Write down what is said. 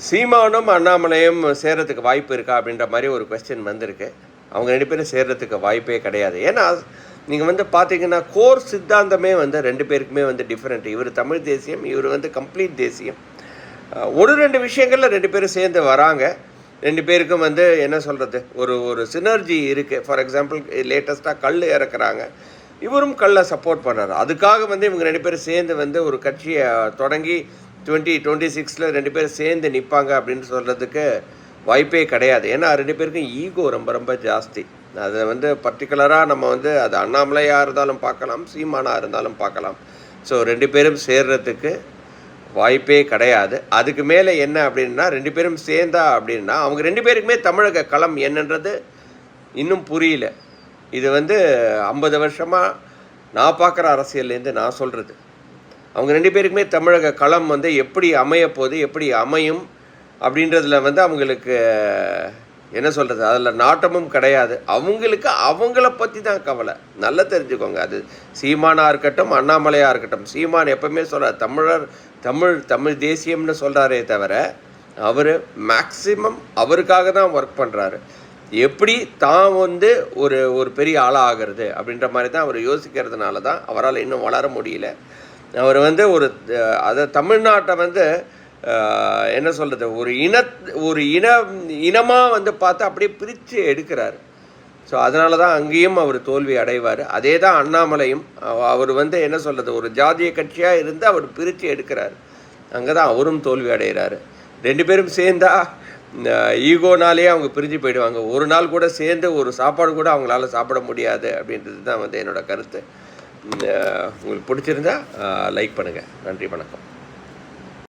சீமானும் அண்ணாமலையும் சேர்றதுக்கு வாய்ப்பு இருக்கா அப்படின்ற மாதிரி ஒரு கொஸ்டின் வந்திருக்கு. அவங்க 2 பேரும் சேர்றதுக்கு வாய்ப்பே கிடையாது. ஏன்னா நீங்கள் பார்த்தீங்கன்னா கோர் சித்தாந்தமே 2 பேருக்குமே டிஃப்ரெண்ட். இவர் தமிழ் தேசியம், இவர் கம்ப்ளீட் தேசியம். ஒரு 2 விஷயங்களில் 2 பேரும் சேர்ந்து வராங்க. 2 பேருக்கும் என்ன சொல்கிறது, ஒரு சினர்ஜி இருக்குது. ஃபார் எக்ஸாம்பிள் லேட்டஸ்ட்டாக கல் இறக்குறாங்க, இவரும் கல்லை சப்போர்ட் பண்ணுறாரு. அதுக்காக இவங்க 2 பேரும் சேர்ந்து ஒரு கட்சியை தொடங்கி 2026 2 பேரும் சேர்ந்து நிற்பாங்க அப்படின்னு சொல்கிறதுக்கு வாய்ப்பே கிடையாது. ஏன்னா 2 பேருக்கும் ஈகோ ரொம்ப ரொம்ப ஜாஸ்தி. அதை பர்டிகுலராக நம்ம அது அண்ணாமலையாக இருந்தாலும் பார்க்கலாம், சீமானாக இருந்தாலும் பார்க்கலாம். ஸோ 2 பேரும் சேர்றதுக்கு வாய்ப்பே கிடையாது. அதுக்கு மேலே என்ன அப்படின்னா 2 பேரும் சேர்ந்தா அப்படின்னா அவங்க 2 பேருக்குமே தமிழக களம் என்னன்றது இன்னும் புரியல. இது 50 வருஷமாக நான் பார்க்குற அரசியல்லேருந்து நான் சொல்கிறது. அவங்க 2 பேருக்குமே தமிழக களம் எப்படி அமையப்போகுது, எப்படி அமையும் அப்படின்றதுல அவங்களுக்கு என்ன சொல்கிறது, அதில் நாட்டமும் கிடையாது. அவங்களுக்கு அவங்கள பற்றி தான் கவலை. நல்லா தெரிஞ்சுக்கோங்க. அது சீமானாக இருக்கட்டும், அண்ணாமலையாக இருக்கட்டும். சீமான் எப்பவுமே சொல்கிறார் தமிழ் தேசியம்னு சொல்கிறாரே தவிர அவர் மேக்சிமம் அவருக்காக தான் ஒர்க் பண்ணுறாரு. எப்படி தான் ஒரு பெரிய ஆளாக ஆகிறது அப்படின்ற மாதிரி தான் அவர் யோசிக்கிறதுனால தான் அவரால் இன்னும் வளர முடியல. அவர் அதை தமிழ்நாட்டை என்ன சொல்கிறது, ஒரு இனமாக பார்த்து அப்படியே பிரித்து எடுக்கிறார். ஸோ அதனால தான் அங்கேயும் அவர் தோல்வி அடைவார். அதே தான் அண்ணாமலையும். அவர் என்ன சொல்கிறது, ஒரு ஜாதிய கட்சியாக இருந்து அவர் பிரித்து எடுக்கிறார். அங்கே தான் அவரும் தோல்வி அடைகிறாரு. 2 பேரும் சேர்ந்தா ஈகோனாலே அவங்க பிரிஞ்சு போயிடுவாங்க. ஒரு நாள் கூட சேர்ந்து ஒரு சாப்பாடு கூட அவங்களால சாப்பிட முடியாது அப்படின்றது தான் என்னோடய கருத்து. உங்களுக்கு பிடிச்சிருந்தா லைக் பண்ணுங்கள். நன்றி, வணக்கம்.